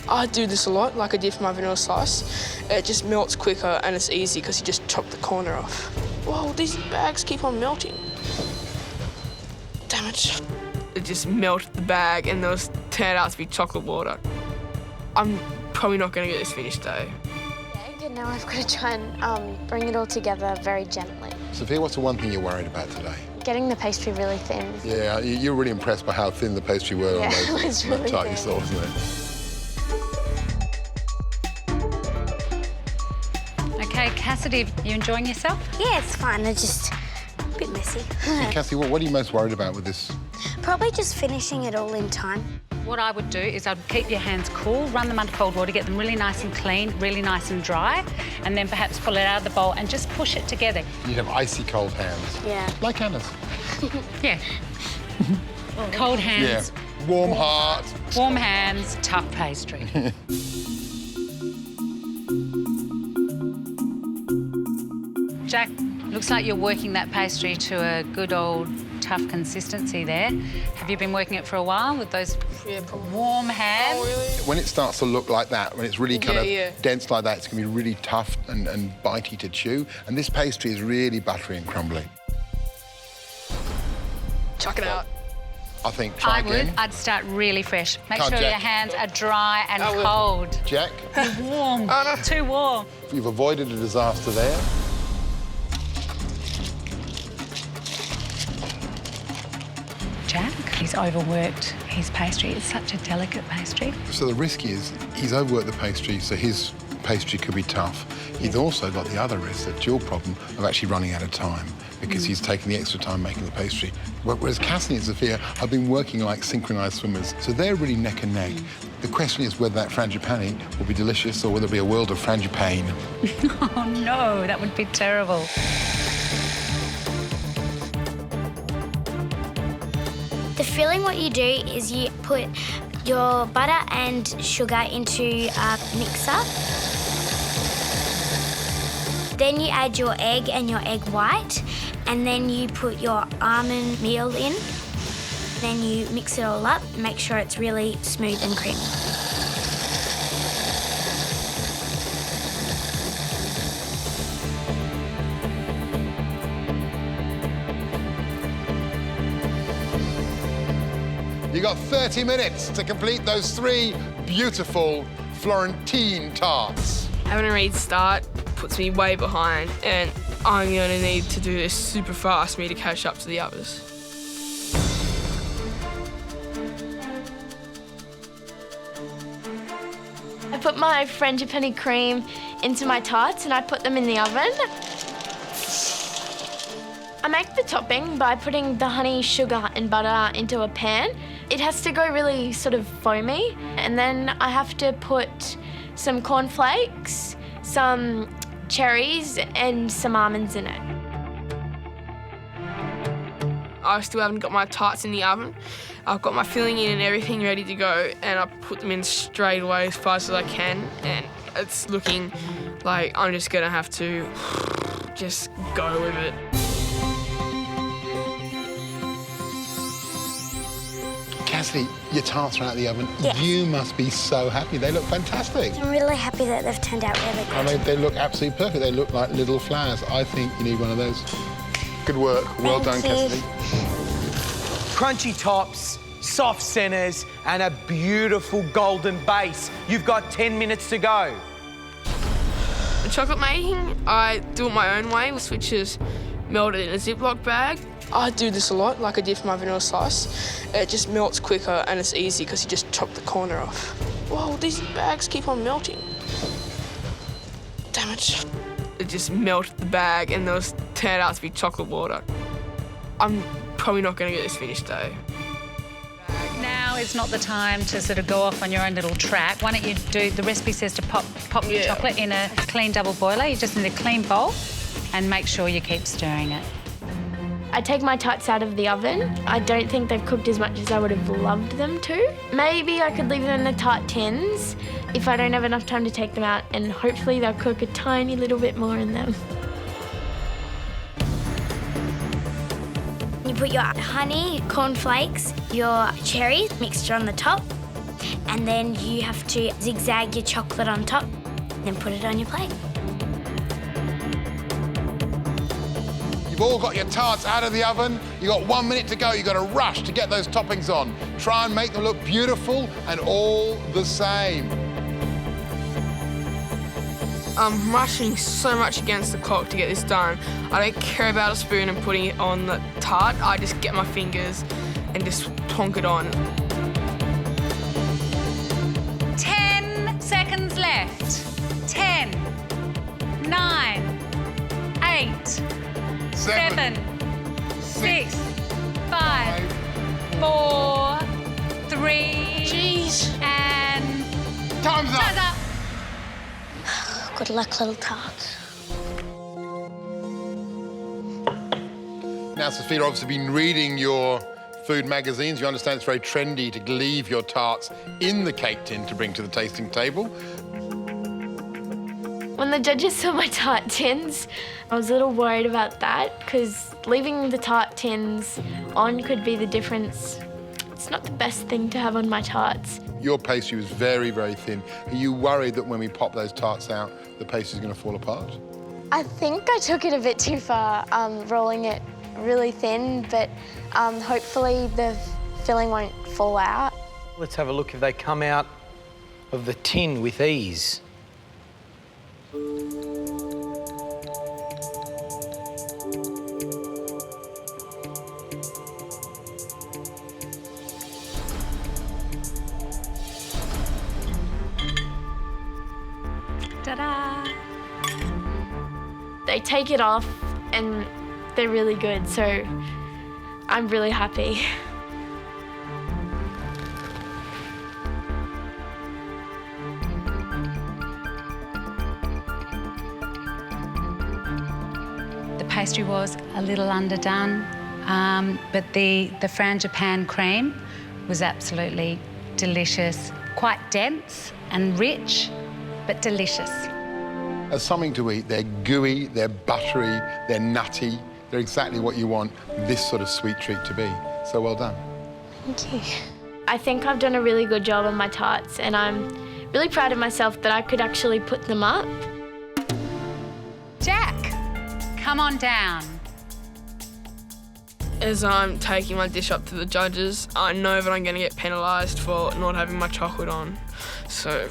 I do this a lot, like I did for my vanilla slice. It just melts quicker and it's easy because you just chop the corner off. Whoa, these bags keep on melting. Damn it. It just melted the bag and those turned out to be chocolate water. I'm probably not going to get this finished though. And now I've got to try and bring it all together very gently. Sophia, what's the one thing you're worried about today? Getting the pastry really thin. Yeah, you were really impressed by how thin the pastry were Yeah, on it those was really tart you thin. saw, wasn't it? Okay, Cassidy, you enjoying yourself? Yeah, it's fine. It's just a bit messy. Hey, Cassie, what are you most worried about with this? Probably just finishing it all in time. What I would do is I'd keep your hands cool, run them under cold water, get them really nice and clean, really nice and dry, and then perhaps pull it out of the bowl and just push it together. You'd have icy cold hands. Yeah. Like Anna's. Yeah. Cold hands. Yeah. Warm heart. Warm hands, tough pastry. Jack, looks like you're working that pastry to a good old tough consistency there. Have you been working it for a while with those warm hands? Oh, really? When it starts to look like that, when it's really kind of Yeah. dense like that, it's going to be really tough and bitey to chew. And this pastry is really buttery and crumbly. Chuck it out. I think, try I again. would. I'd start really fresh. Make Come on, sure your Jack. hands are dry and I will. cold. Jack, Warm. Oh, no. Too warm. you've avoided a disaster there. Jack, he's overworked his pastry. It's such a delicate pastry. So the risk is he's overworked the pastry, so his pastry could be tough. He's also got the other risk, the dual problem of actually running out of time because he's taking the extra time making the pastry. Whereas Cassidy and Sophia have been working like synchronised swimmers, so they're really neck and neck. The question is whether that Frangi-pain will be delicious or whether it'll be a world of Frangi-pain. Oh, no, that would be terrible. The filling, what you do is you put your butter and sugar into a mixer. Then you add your egg and your egg white, and then you put your almond meal in. Then you mix it all up, make sure it's really smooth and creamy. You got 30 minutes to complete those 3 beautiful Florentine tarts. Having a read start puts me way behind, and I'm going to need to do this super fast for me to catch up to the others. I put my Frangi-pain cream into my tarts and I put them in the oven. I make the topping by putting the honey, sugar and butter into a pan. It has to go really sort of foamy, and then I have to put some cornflakes, some cherries and some almonds in it. I still haven't got my tarts in the oven. I've got my filling in and everything ready to go, and I put them in straight away as fast as I can, and it's looking like I'm just gonna have to just go with it. Cassidy, your tarts are out of the oven. Yes. You must be so happy. They look fantastic. I'm really happy that they've turned out really I good. mean, they look absolutely perfect. They look like little flowers. I think you need one of those. Good work. Well done, Thank you. Cassidy. Crunchy tops, soft centres, and a beautiful golden base. You've got 10 minutes to go. The chocolate making, I do it my own way, which is melt it in a Ziploc bag. I do this a lot, like I did for my vanilla slice. It just melts quicker and it's easy because you just chop the corner off. Whoa, these bags keep on melting. Damn it. It just melted the bag and those turned out to be chocolate water. I'm probably not going to get this finished though. Now is not the time to sort of go off on your own little track. Why don't you do, the recipe says to pop the chocolate in a clean double boiler. You just need a clean bowl and make sure you keep stirring it. I take my tarts out of the oven. I don't think they've cooked as much as I would have loved them to. Maybe I could leave them in the tart tins if I don't have enough time to take them out, and hopefully they'll cook a tiny little bit more in them. You put your honey, cornflakes, your cherries mixture on the top. and then you have to zigzag your chocolate on top, then put it on your plate. You've all got your tarts out of the oven. You've got 1 minute to go. You've got to rush to get those toppings on. Try and make them look beautiful and all the same. I'm rushing so much against the clock to get this done. I don't care about a spoon and putting it on the tart. I just get my fingers and just plonk it on. 10 seconds left. 10, 9, 8, 7, 6, 5, 4, 3, Jeez. and Time's up. time's up. Good luck, little tarts. Now, Sophia, obviously been reading your food magazines. You understand it's very trendy to leave your tarts in the cake tin to bring to the tasting table. When the judges saw my tart tins, I was a little worried about that because leaving the tart tins on could be the difference. It's not the best thing to have on my tarts. Your pastry was very, very thin. Are you worried that when we pop those tarts out, the pastry's going to fall apart? I think I took it a bit too far, rolling it really thin, but hopefully the filling won't fall out. Let's have a look if they come out of the tin with ease. Ta-da! They take it off and they're really good, so I'm really happy. The pastry was a little underdone, but the Frangi-pain cream was absolutely delicious. Quite dense and rich, but delicious. As something to eat, they're gooey, they're buttery, they're nutty. They're exactly what you want this sort of sweet treat to be. So well done. Thank you. I think I've done a really good job on my tarts and I'm really proud of myself that I could actually put them up. Jack, come on down. As I'm taking my dish up to the judges, I know that I'm going to get penalised for not having my chocolate on. So...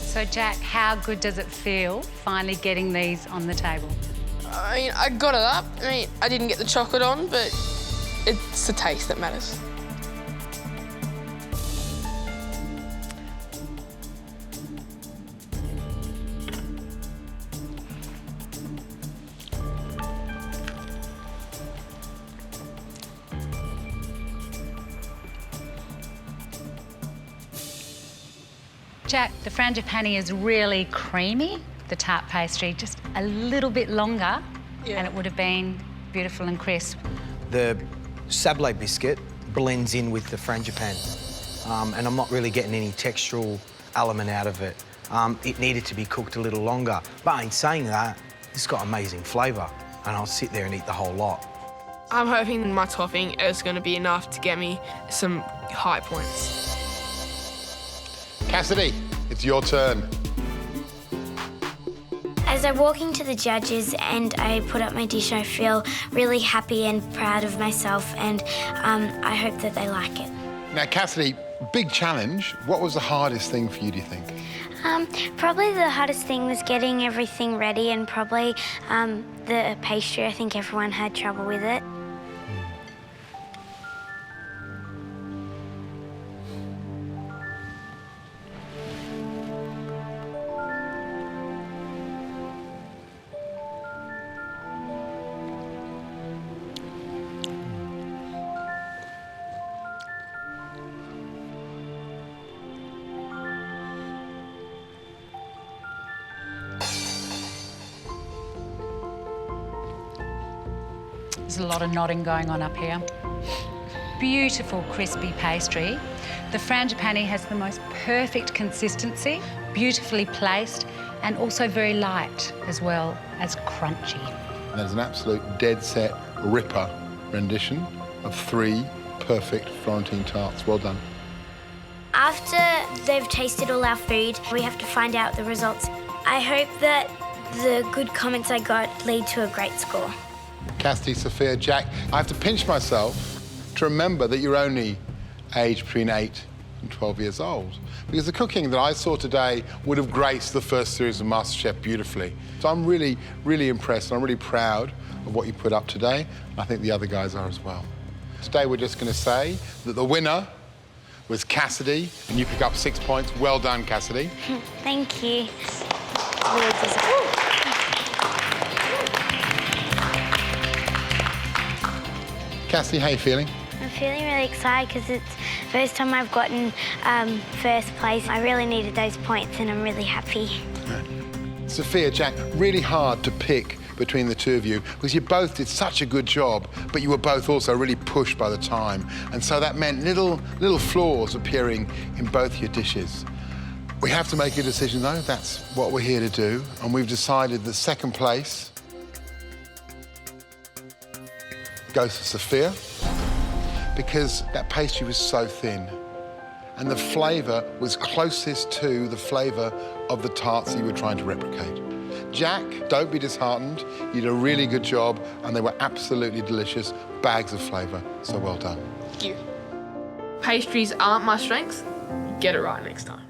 So, Jack, how good does it feel finally getting these on the table? I mean, I got it up. I mean, I didn't get the chocolate on, but it's the taste that matters. Jack, the Frangi-pain is really creamy, the tart pastry, just a little bit longer, and it would have been beautiful and crisp. The sablé biscuit blends in with the Frangi-pain, and I'm not really getting any textural element out of it. It needed to be cooked a little longer, but in saying that, it's got amazing flavour, and I'll sit there and eat the whole lot. I'm hoping my topping is going to be enough to get me some high points. Cassidy, it's your turn. As I walk into the judges and I put up my dish, I feel really happy and proud of myself, and I hope that they like it. Now, Cassidy, big challenge. What was the hardest thing for you, do you think? Probably the hardest thing was getting everything ready, and probably the pastry. I think everyone had trouble with it. There's a lot of nodding going on up here. Beautiful crispy pastry. The Frangi-pain has the most perfect consistency, beautifully placed, and also very light as well as crunchy. There's an absolute dead set ripper rendition of 3 perfect Florentine tarts. Well done. After they've tasted all our food, we have to find out the results. I hope that the good comments I got lead to a great score. Cassidy, Sophia, Jack, I have to pinch myself to remember that you're only aged between 8 and 12 years old, because the cooking that I saw today would have graced the first series of MasterChef beautifully. So I'm really, really impressed, and I'm really proud of what you put up today. I think the other guys are as well. Today we're just going to say that the winner was Cassidy, and you pick up 6 points. Well done, Cassidy. Thank you. Cassidy, how are you feeling? I'm feeling really excited because it's the first time I've gotten first place. I really needed those points and I'm really happy. Sophia, Jack, really hard to pick between the two of you because you both did such a good job, but you were both also really pushed by the time. And so that meant little flaws appearing in both your dishes. We have to make a decision though, that's what we're here to do. And we've decided that second place goes to Sophia because that pastry was so thin and the flavour was closest to the flavour of the tarts you were trying to replicate. Jack, don't be disheartened. You did a really good job and they were absolutely delicious, bags of flavour, so well done. Thank you. Pastries aren't my strength. Get it right next time.